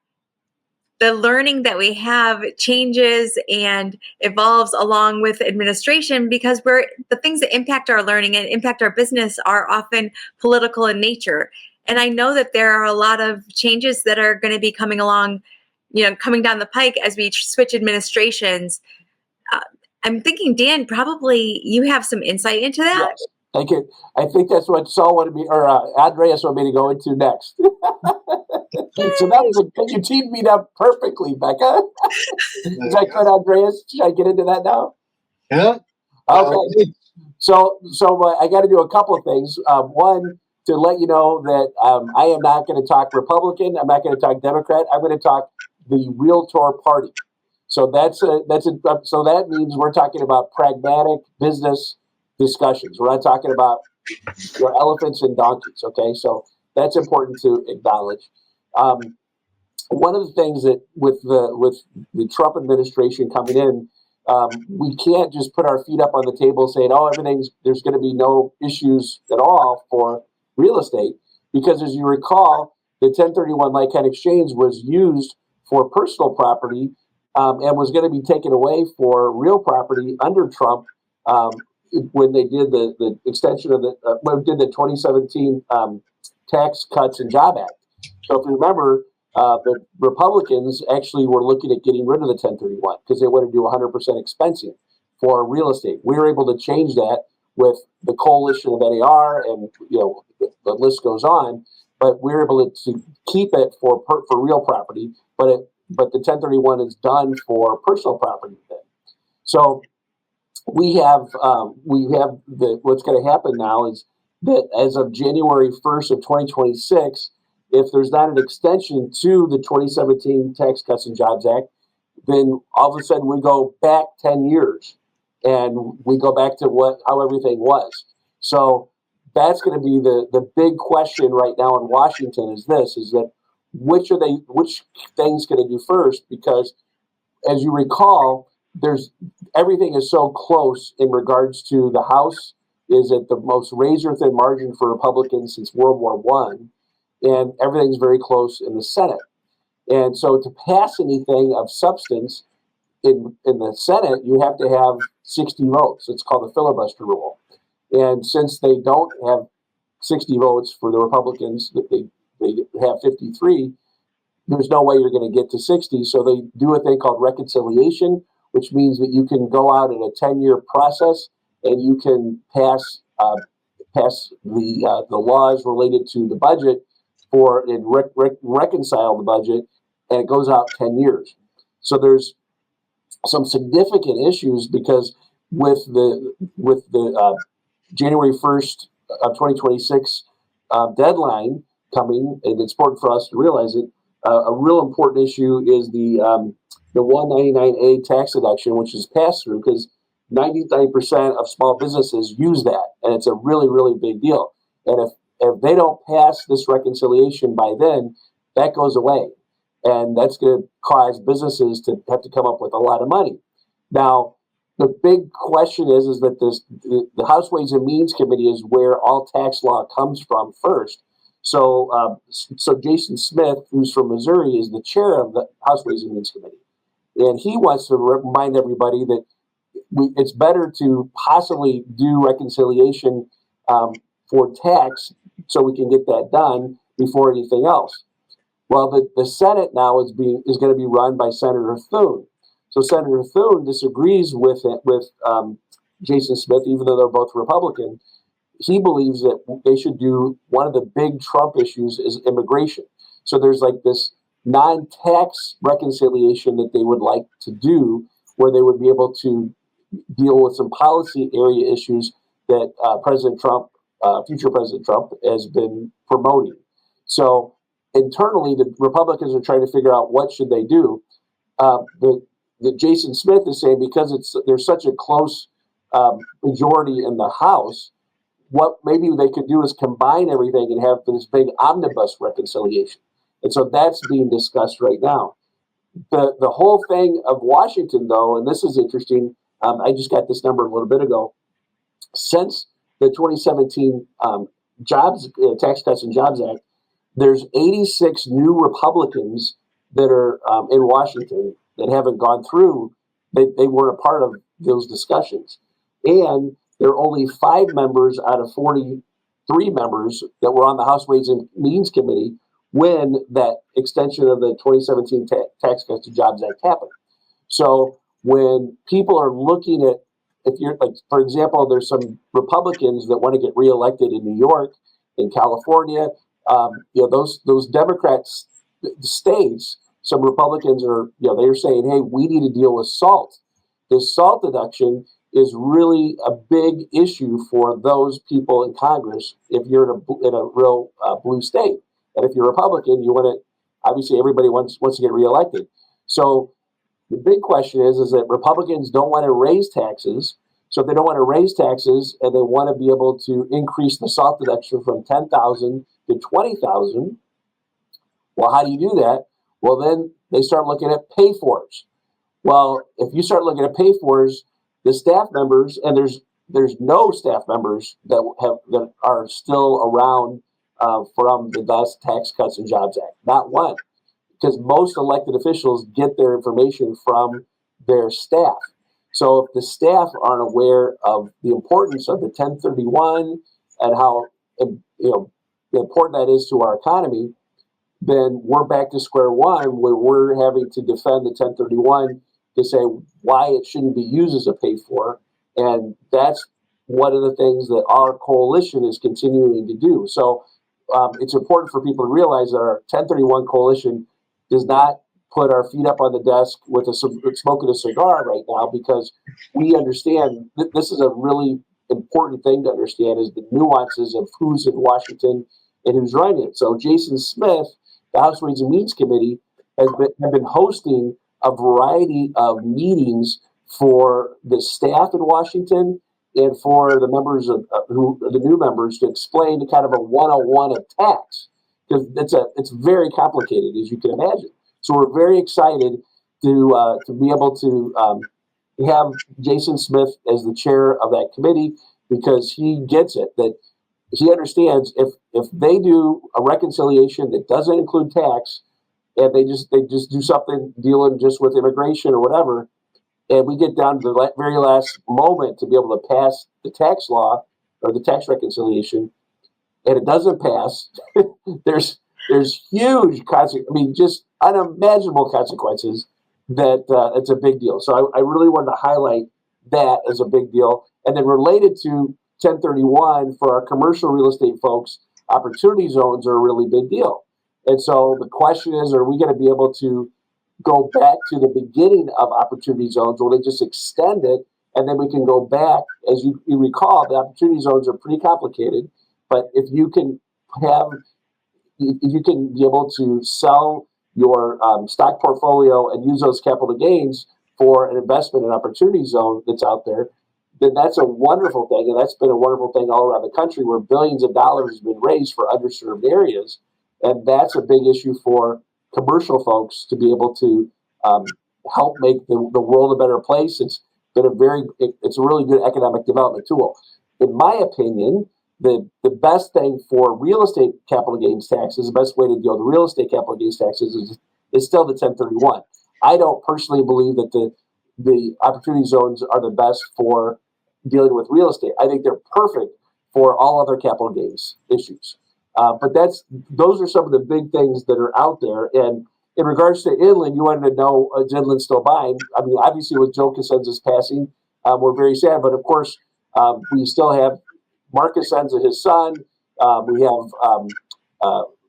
Speaker 4: the learning that we have changes and evolves along with administration, because the things that impact our learning and impact our business are often political in nature. And I know that there are a lot of changes that are going to be coming along, coming down the pike as we switch administrations. I'm thinking, Dan, probably you have some insight into that.
Speaker 3: Yes, thank you. I think that's what Saul wanted me, or Andreas wanted me to go into next. So that was you teed me up perfectly, Becca. Is that good, Andreas? Should I get into that now?
Speaker 1: Yeah.
Speaker 3: Okay. So I got to do a couple of things. One, to let you know that I am not going to talk Republican. I'm not going to talk Democrat. I'm going to talk the Realtor Party. So so that means we're talking about pragmatic business discussions. We're not talking about elephants and donkeys. Okay, so that's important to acknowledge. One of the things that with the Trump administration coming in, we can't just put our feet up on the table saying, "Oh, there's going to be no issues at all for real estate," because as you recall, the 1031 like-kind exchange was used for personal property and was going to be taken away for real property under Trump when they did the extension of when did the 2017 Tax Cuts and Job Act. So if you remember, the Republicans actually were looking at getting rid of the 1031 because they wanted to do 100% expensing for real estate. We were able to change that with the coalition of NAR, and the list goes on. But we were able to keep it for real property, but the 1031 is done for personal property. So we have what's going to happen now is that as of January 1st of 2026. If there's not an extension to the 2017 Tax Cuts and Jobs Act, then all of a sudden we go back 10 years and we go back to how everything was. So that's going to be the big question right now in Washington is that which things going to do first? Because as you recall, everything is so close in regards to the House is at the most razor thin margin for Republicans since World War I. And everything's very close in the Senate. And so to pass anything of substance in the Senate, you have to have 60 votes. It's called the filibuster rule. And since they don't have 60 votes for the Republicans, they have 53, there's no way you're going to get to 60. So they do a thing called reconciliation, which means that you can go out in a 10-year process and you can pass the laws related to the budget and reconcile the budget, and it goes out 10 years. So there's some significant issues because with the January 1st of 2026 deadline coming, and it's important for us to realize it. A real important issue is the 199A tax deduction, which is passed through because 99% of small businesses use that, and it's a really, really big deal. And if they don't pass this reconciliation by then, that goes away. And that's going to cause businesses to have to come up with a lot of money. Now, the big question is that the House Ways and Means Committee is where all tax law comes from first. So Jason Smith, who's from Missouri, is the chair of the House Ways and Means Committee. And he wants to remind everybody that it's better to possibly do reconciliation for tax so we can get that done before anything else. Well, the Senate now is going to be run by Senator Thune. So Senator Thune disagrees with Jason Smith, even though they're both Republican. He believes that they should do one of the big Trump issues is immigration. So there's like this non-tax reconciliation that they would like to do where they would be able to deal with some policy area issues that future President Trump has been promoting. So internally, the Republicans are trying to figure out what should they do. The Jason Smith is saying because there's such a close majority in the House, what maybe they could do is combine everything and have this big omnibus reconciliation. And so that's being discussed right now. The whole thing of Washington, though, and this is interesting, I just got this number a little bit ago. Since the 2017 Tax Cuts and Jobs Act, there's 86 new Republicans that are in Washington that haven't gone through. They weren't a part of those discussions. And there are only 5 members out of 40 three members that were on the House Ways and Means Committee when that extension of the 2017 Tax Cuts and Jobs Act happened. So when people are looking at, if you're like, for example, there's some Republicans that want to get reelected in New York, in California, those Democrats states, some Republicans are, they're saying, hey, we need to deal with SALT. The SALT deduction is really a big issue for those people in Congress if you're in a real blue state. And if you're a Republican, you want to, obviously everybody wants to get reelected. So the big question is that Republicans don't want to raise taxes. So if they don't want to raise taxes and they want to be able to increase the SALT deduction from $10,000 to $20,000, well, how do you do that? Well, then they start looking at pay-fors. Well, if you start looking at pay-fors, the staff members, and there's no staff members that are still around from the Tax Cuts and Jobs Act, not one, because most elected officials get their information from their staff. So if the staff aren't aware of the importance of the 1031 and how important that is to our economy, then we're back to square one where we're having to defend the 1031 to say why it shouldn't be used as a pay for. And that's one of the things that our coalition is continuing to do. So it's important for people to realize that our 1031 coalition does not put our feet up on the desk with smoking a cigar right now, because we understand this is a really important thing to understand, is the nuances of who's in Washington and who's running it. So Jason Smith, the House Ways and Means Committee, have been hosting a variety of meetings for the staff in Washington and for the members the new members, to explain the kind of a 101 of tax, because it's very complicated, as you can imagine. So we're very excited to be able to have Jason Smith as the chair of that committee, because he gets it, that he understands if they do a reconciliation that doesn't include tax, and they just do something dealing just with immigration or whatever, and we get down to the very last moment to be able to pass the tax law or the tax reconciliation, and it doesn't pass, there's huge consequences. I mean, just unimaginable consequences. That it's a big deal. So I really wanted to highlight that as a big deal. And then related to 1031, for our commercial real estate folks, opportunity zones are a really big deal. And so the question is, are we going to be able to go back to the beginning of opportunity zones, or they just extend it, and then we can go back? As you recall, the opportunity zones are pretty complicated, but if you can be able to sell your stock portfolio and use those capital gains for an investment in opportunity zone that's out there, then that's a wonderful thing. And that's been a wonderful thing all around the country, where billions of dollars has been raised for underserved areas. And that's a big issue for commercial folks to be able to help make the world a better place. It's been it's a really good economic development tool. In my opinion, the best thing for real estate capital gains taxes, the best way to deal with real estate capital gains taxes is still the 1031. I don't personally believe that the opportunity zones are the best for dealing with real estate. I think they're perfect for all other capital gains issues. But those are some of the big things that are out there. And in regards to Inland, you wanted to know, is Inland still buying? I mean, obviously with Joe Cosenza's passing, we're very sad. But of course, we still have Mark Cosenza, his son. We have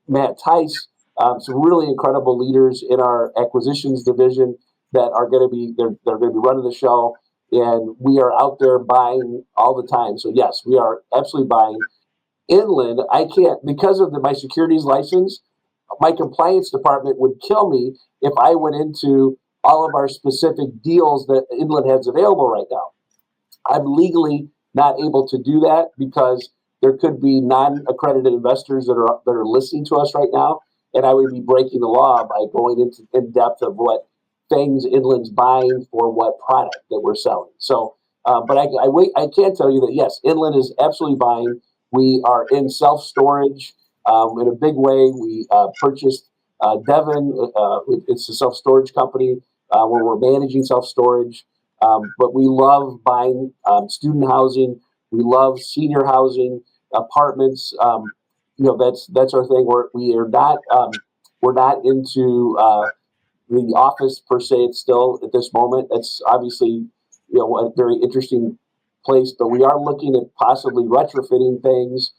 Speaker 3: Matt Tice, some really incredible leaders in our acquisitions division that are going to be they're going to be running the show, and we are out there buying all the time. So yes, we are absolutely buying. Inland, I can't, because of my securities license, my compliance department would kill me if I went into all of our specific deals that Inland has available right now. I'm legally not able to do that, because there could be non-accredited investors that are listening to us right now, and I would be breaking the law by going into in depth of what things Inland's buying for what product that we're selling. So, but I can tell you that yes, Inland is absolutely buying. We are in self-storage in a big way. We purchased Devon. It's a self-storage company where we're managing self-storage. But we love buying student housing. We love senior housing. apartments. That's our thing. We're not into the office per se. It's still at this moment. That's obviously a very interesting place, but we are looking at possibly retrofitting things,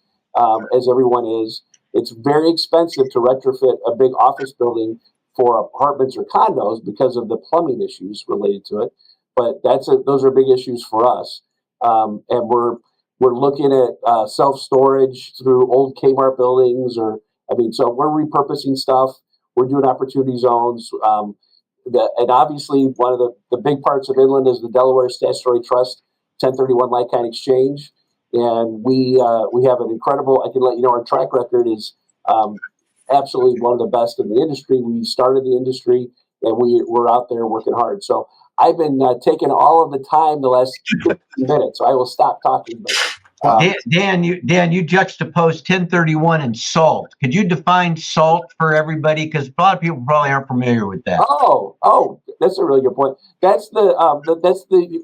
Speaker 3: as everyone is. It's very expensive to retrofit a big office building for apartments or condos because of the plumbing issues related to it. But those are big issues for us, and we're looking at self-storage through old Kmart buildings, so we're repurposing stuff. We're doing opportunity zones. And obviously, one of the big parts of inland is the Delaware Statutory Trust 1031 like-kind exchange. And we have an incredible, I can let you know, our track record is absolutely one of the best in the industry. We started the industry, and we're out there working hard. So I've been taking all of the time the last 15 minutes, so I will stop talking. But
Speaker 2: Dan, you juxtaposed 1031 and SALT. Could you define SALT for everybody? Because a lot of people probably aren't familiar with that.
Speaker 3: Oh, that's a really good point. That's the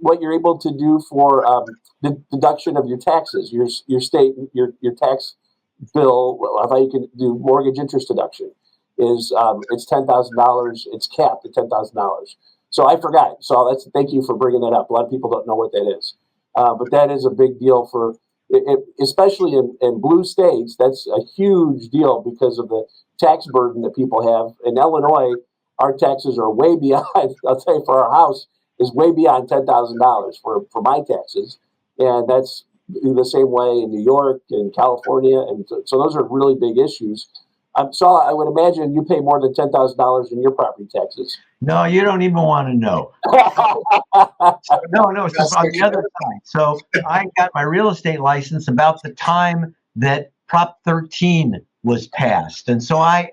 Speaker 3: what you're able to do for the deduction of your taxes, your state, your tax bill. How you can do mortgage interest deduction is it's $10,000. It's capped at $10,000. So I forgot. So thank you for bringing that up. A lot of people don't know what that is, but that is a big deal for. Especially in blue states, that's a huge deal because of the tax burden that people have. In Illinois, our taxes are way beyond, I'll tell you, for our house is way beyond $10,000 for my taxes. And that's the same way in New York and California. And so those are really big issues. So I would imagine you pay more than $10,000 in your property taxes.
Speaker 2: No, you don't even want to know. No. So on the other side. So I got my real estate license about the time that Prop 13 was passed. And so I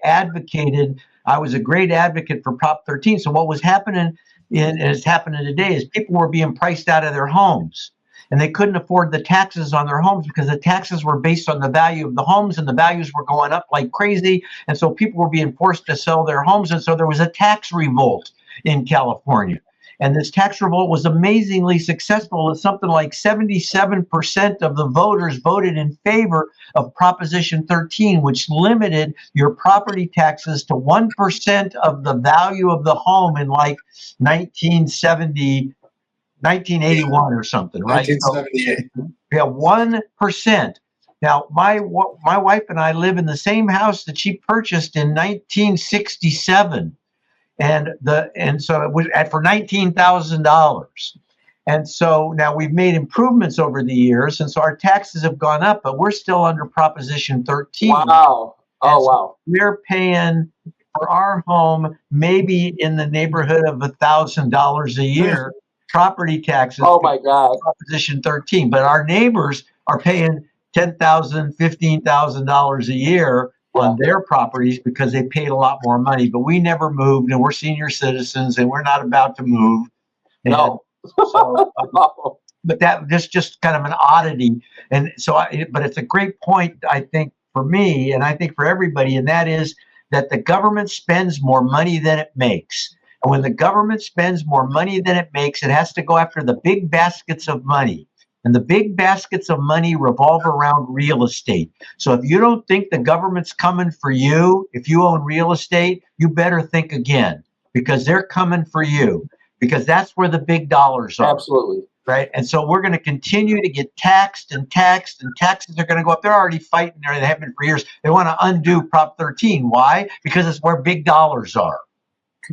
Speaker 2: was a great advocate for Prop 13. So what was happening, and it's happening today, is people were being priced out of their homes. And they couldn't afford the taxes on their homes because the taxes were based on the value of the homes, and the values were going up like crazy. And so people were being forced to sell their homes. And so there was a tax revolt in California. And this tax revolt was amazingly successful. It's something like 77% of the voters voted in favor of Proposition 13, which limited your property taxes to 1% of the value of the home in like 1981 or something, right?
Speaker 1: 1978.
Speaker 2: Yeah, 1%. Now, my wife and I live in the same house that she purchased in 1967, and so it was for $19,000. And so now we've made improvements over the years, and so our taxes have gone up, but we're still under Proposition 13.
Speaker 3: Wow! Wow!
Speaker 2: We're paying for our home maybe in the neighborhood of $1,000 a year. Property taxes.
Speaker 3: Oh my God!
Speaker 2: Proposition 13, but our neighbors are paying $10,000, $15,000 a year on their properties because they paid a lot more money. But we never moved, and we're senior citizens, and we're not about to move.
Speaker 3: No.
Speaker 2: So, but that's just kind of an oddity, and so. But it's a great point, I think, for me, and I think for everybody, and that is that the government spends more money than it makes. And when the government spends more money than it makes, it has to go after the big baskets of money. And the big baskets of money revolve around real estate. So if you don't think the government's coming for you, if you own real estate, you better think again, because they're coming for you, because that's where the big dollars are.
Speaker 3: Absolutely.
Speaker 2: Right. And so we're going to continue to get taxed, and taxes are going to go up. They're already fighting there. They have been for years. They want to undo Prop 13. Why? Because it's where big dollars are.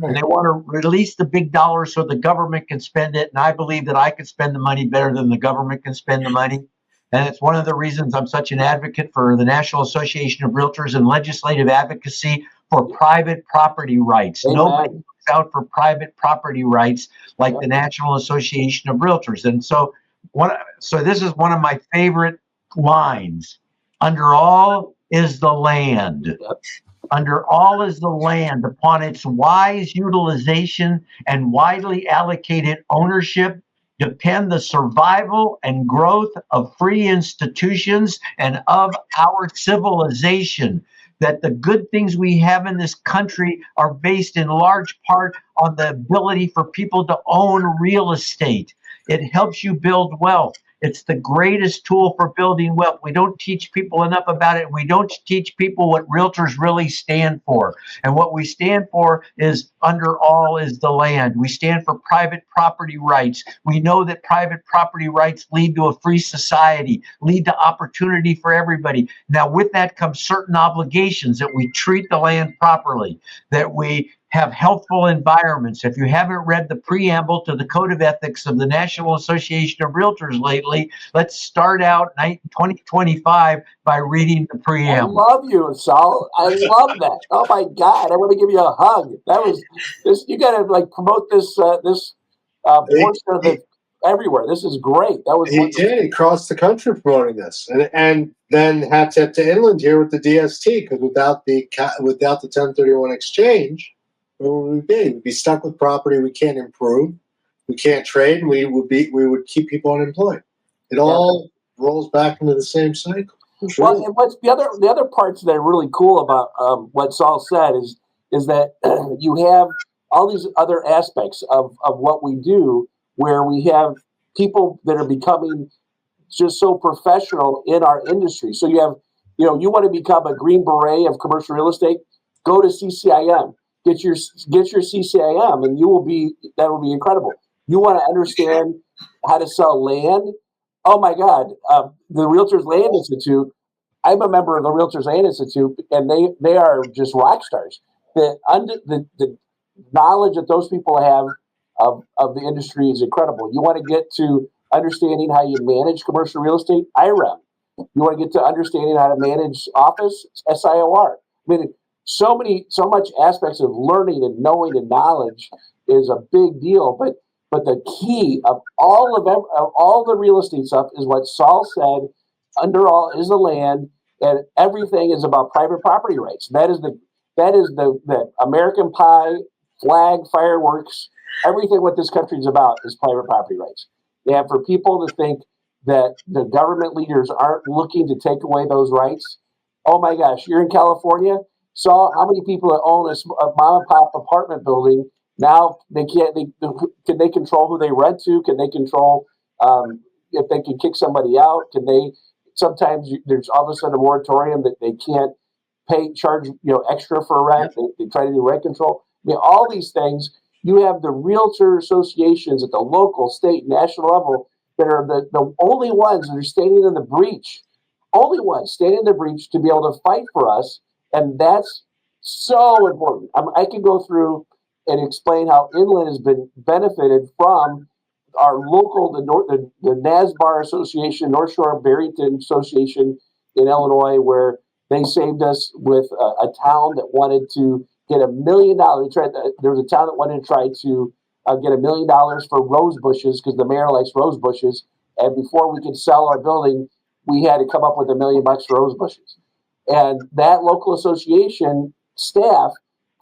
Speaker 2: And they want to release the big dollars so the government can spend it. And I believe that I can spend the money better than the government can spend the money. And it's one of the reasons I'm such an advocate for the National Association of Realtors and legislative advocacy for private property rights.
Speaker 3: Amen.
Speaker 2: Nobody looks out for private property rights like the National Association of Realtors. And so this is one of my favorite lines. Under all is the land. Under all is the land. Upon its wise utilization and widely allocated ownership depend the survival and growth of free institutions and of our civilization. That the good things we have in this country are based in large part on the ability for people to own real estate. It helps you build wealth. It's the greatest tool for building wealth. We don't teach people enough about it. We don't teach people what realtors really stand for. And what we stand for is under all is the land. We stand for private property rights. We know that private property rights lead to a free society, lead to opportunity for everybody. Now, with that comes certain obligations, that we treat the land properly, that we have healthful environments. If you haven't read the preamble to the Code of Ethics of the National Association of Realtors lately, let's start out 2025 by reading the
Speaker 3: I
Speaker 2: preamble.
Speaker 3: love you, Saul. I love that. Oh my God, I want to give you a hug. That was this. You got to like promote this portion of it everywhere. This is great. That was
Speaker 1: He
Speaker 3: wonderful.
Speaker 1: did. He crossed the country promoting this, and then had to inland here with the DST, because without the 1031 exchange, where would we be? We'd be stuck with property we can't improve, we can't trade, and we would keep people unemployed. It all rolls back into the same cycle. Sure.
Speaker 3: Well, and what's the other parts that are really cool about what Saul said is that you have all these other aspects of what we do, where we have people that are becoming just so professional in our industry. So you have, you want to become a Green Beret of commercial real estate, go to CCIM, get your CCIM, and that will be incredible. You want to understand how to sell land. Oh my God, the Realtors Land Institute. I'm a member of the Realtors Land Institute, and they are just rock stars. The knowledge that those people have of the industry is incredible. You want to get to understanding how you manage commercial real estate, IREM. You want to get to understanding how to manage office, SIOR. I mean, so much aspects of learning and knowing and knowledge is a big deal. But the key of all the real estate stuff is what Saul said. Under all is the land, and everything is about private property rights. That is the American pie, flag, fireworks. Everything what this country is about is private property rights. And for people to think that the government leaders aren't looking to take away those rights, oh my gosh, you're in California. Saw how many people that own a mom and pop apartment building now they can't. Can they control who they rent to? Can they control if they can kick somebody out? Can they? Sometimes there's all of a sudden a moratorium that they can't charge extra for rent. They try to do rent control. I mean, all these things. You have the realtor associations at the local, state, national level that are the only ones that are standing in the breach. Only ones standing in the breach to be able to fight for us, and that's so important. I can go through and explain how Inland has been benefited from our local, the NASBAR Association, North Shore Barrington Association in Illinois, where they saved us with a town that wanted to get $1 million. There was a town that wanted to try to get $1 million for rose bushes because the mayor likes rose bushes. And before we could sell our building, we had to come up with $1 million for rose bushes. And that local association staff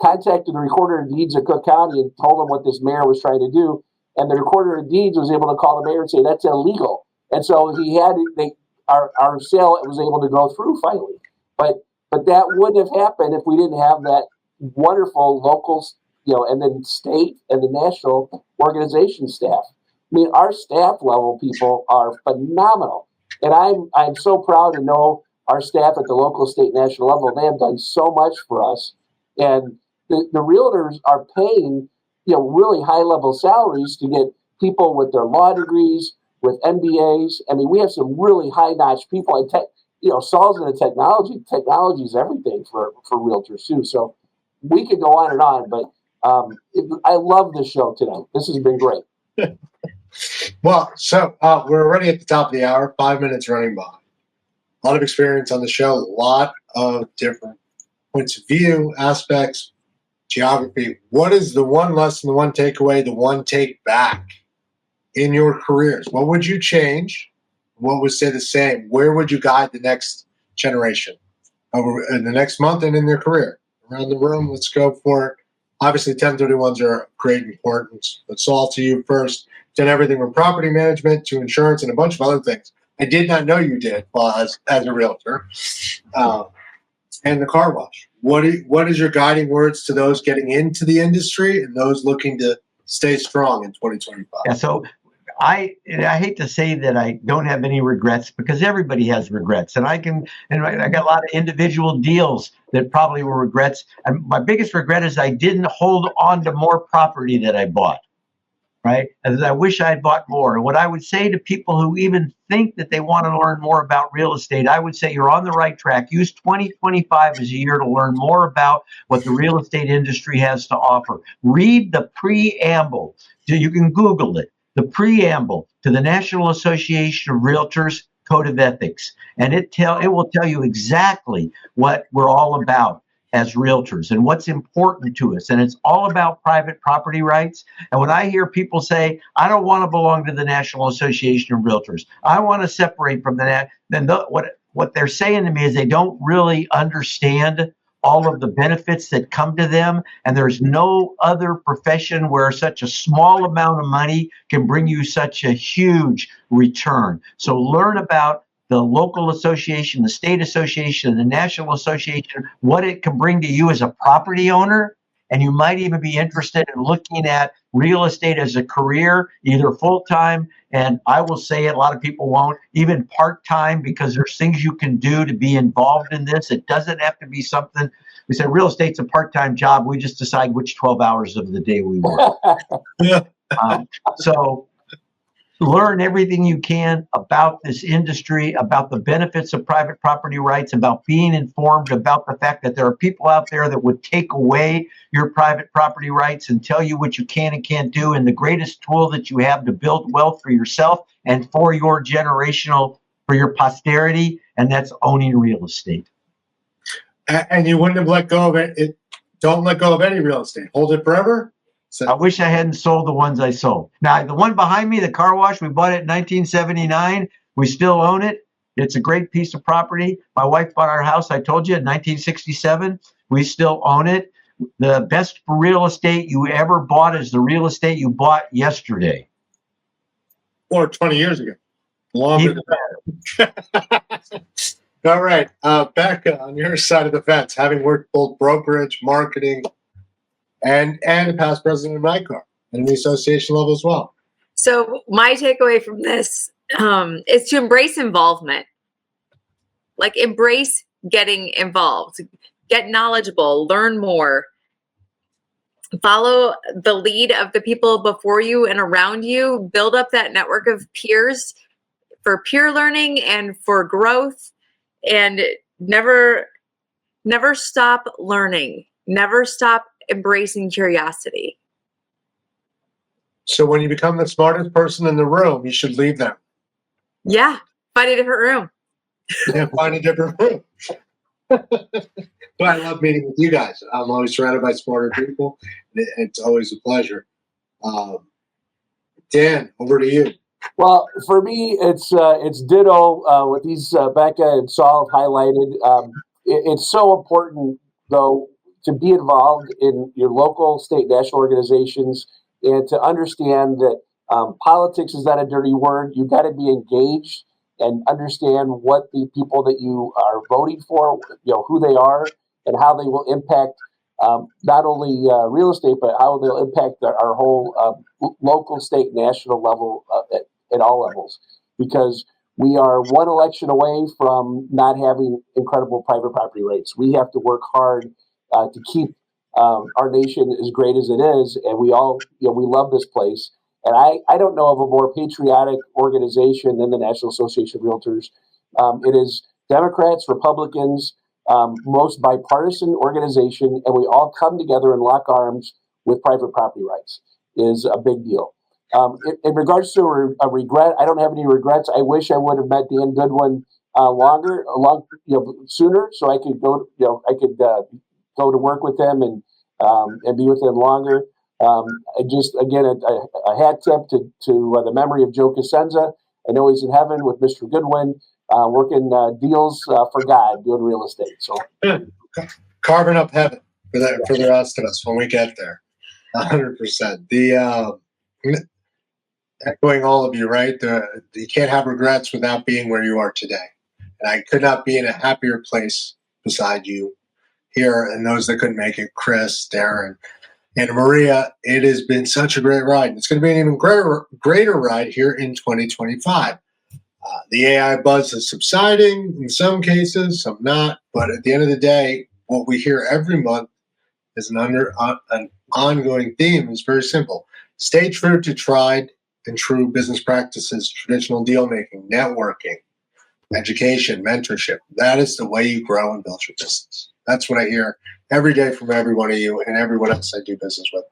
Speaker 3: contacted the recorder of deeds of Cook County and told them what this mayor was trying to do. And the recorder of deeds was able to call the mayor and say that's illegal. And so our sale was able to go through finally. But that wouldn't have happened if we didn't have that wonderful local, and then state and the national organization staff. I mean, our staff level people are phenomenal, and I'm so proud to know our staff at the local, state, national level. They have done so much for us, and the realtors are paying really high level salaries to get people with their law degrees, with MBAs. I mean, we have some really high notch people. And Saul's in the technology. Technology is everything for realtors too. So we could go on and on, but I love this show today. This has been great.
Speaker 1: Well, so we're already at the top of the hour, 5 minutes running by. A lot of experience on the show, a lot of different points of view, aspects, geography. What is the one lesson, the one takeaway, the one take back in your careers? What would you change? What would stay the same? Where would you guide the next generation over in the next month and in their career? Around the room, let's go for it. Obviously, 1031s are of great importance. But Saul, to you first. Done everything from property management to insurance and a bunch of other things. I did not know you did as a realtor. And the car wash. What is your guiding words to those getting into the industry and those looking to stay strong in 2025?
Speaker 2: Yeah, so I hate to say that I don't have any regrets, because everybody has regrets, and I got a lot of individual deals that probably were regrets. And my biggest regret is I didn't hold on to more property that I bought. Right? As I wish I had bought more. And what I would say to people who even think that they want to learn more about real estate, I would say you're on the right track. Use 2025 as a year to learn more about what the real estate industry has to offer. Read the preamble. You can Google it. The preamble to the National Association of Realtors Code of Ethics. And it will tell you exactly what we're all about as realtors and what's important to us. And it's all about private property rights. And when I hear people say, I don't want to belong to the National Association of Realtors, I want to separate from that, then what they're saying to me is they don't really understand all of the benefits that come to them. And there's no other profession where such a small amount of money can bring you such a huge return. So learn about the local association, the state association, the national association, what it can bring to you as a property owner. And you might even be interested in looking at real estate as a career, either full-time, and I will say it, a lot of people won't, even part-time, because there's things you can do to be involved in this. It doesn't have to be something, we say real estate's a part-time job. We just decide which 12 hours of the day we work. So learn everything you can about this industry, about the benefits of private property rights, about being informed about the fact that there are people out there that would take away your private property rights and tell you what you can and can't do. And the greatest tool that you have to build wealth for yourself and for your for your posterity, and that's owning real estate.
Speaker 1: And you wouldn't have let go of it. Don't let go of any real estate. Hold it forever. So
Speaker 2: I wish I hadn't sold the ones I sold. Now, the one behind me, the car wash, we bought it in 1979. We still own it. It's a great piece of property. My wife bought our house, I told you, in 1967. We still own it. The best real estate you ever bought is the real estate you bought yesterday.
Speaker 1: Or 20 years ago. Longer than that. All right. Becca, on your side of the fence, having worked both brokerage, marketing, and a past president of NICAR and the association level as well.
Speaker 4: So my takeaway from this is to embrace involvement. Like, embrace getting involved, get knowledgeable, learn more, follow the lead of the people before you and around you, build up that network of peers for peer learning and for growth, and never stop learning, never stop embracing curiosity.
Speaker 1: So when you become the smartest person in the room, you should leave them.
Speaker 4: Yeah, find a different room.
Speaker 1: Yeah, find a different room. But I love meeting with you guys. I'm always surrounded by smarter people. It's always a pleasure. Dan, over to you.
Speaker 3: Well, for me, it's ditto what these Becca and Saul have highlighted. It's so important, though, to be involved in your local, state, national organizations, and to understand that politics is not a dirty word. You've got to be engaged and understand what the people that you are voting for, who they are, and how they will impact not only real estate, but how they'll impact our whole local, state, national level at all levels. Because we are one election away from not having incredible private property rights. We have to work hard to keep our nation as great as it is, and we all, we love this place. And I don't know of a more patriotic organization than the National Association of Realtors. It is Democrats, Republicans, most bipartisan organization, and we all come together and lock arms with private property rights is a big deal. In regards to a regret, I don't have any regrets. I wish I would have met Dan Goodwin sooner, so I could go. Go to work with him and be with him longer. Just again, a hat tip to the memory of Joe Cosenza. I know he's in heaven with Mr. Goodwin, working deals for God, doing real estate. So
Speaker 1: Carving up heaven for the rest of us when we get there. 100%. Echoing all of you, right? You can't have regrets without being where you are today. And I could not be in a happier place beside you here, and those that couldn't make it, Chris, Darren, Anna Maria, it has been such a great ride. It's going to be an even greater ride here in 2025. The AI buzz is subsiding in some cases, some not. But at the end of the day, what we hear every month is an ongoing theme is very simple. Stay true to tried and true business practices, traditional deal making, networking, education, mentorship. That is the way you grow and build your business. That's what I hear every day from every one of you and everyone else I do business with.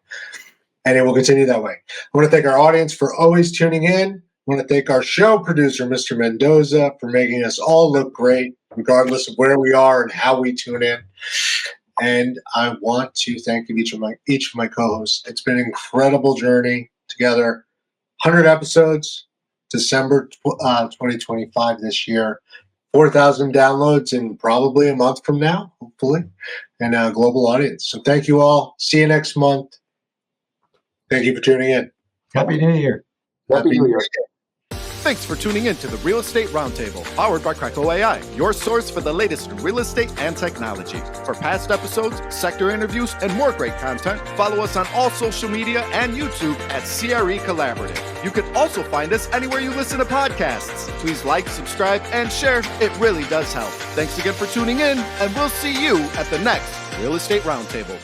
Speaker 1: And it will continue that way. I want to thank our audience for always tuning in. I want to thank our show producer, Mr. Mendoza, for making us all look great, regardless of where we are and how we tune in. And I want to thank each of my co-hosts. It's been an incredible journey together. 100 episodes, December 2025 this year. 4,000 downloads in probably a month from now, hopefully, and a global audience. So thank you all. See you next month. Thank you for tuning in.
Speaker 2: Happy New Year.
Speaker 3: Happy New Year.
Speaker 5: Thanks for tuning in to the Real Estate Roundtable, powered by CRECo.ai, your source for the latest in real estate and technology. For past episodes, sector interviews, and more great content, follow us on all social media and YouTube at CRE Collaborative. You can also find us anywhere you listen to podcasts. Please like, subscribe, and share. It really does help. Thanks again for tuning in, and we'll see you at the next Real Estate Roundtable.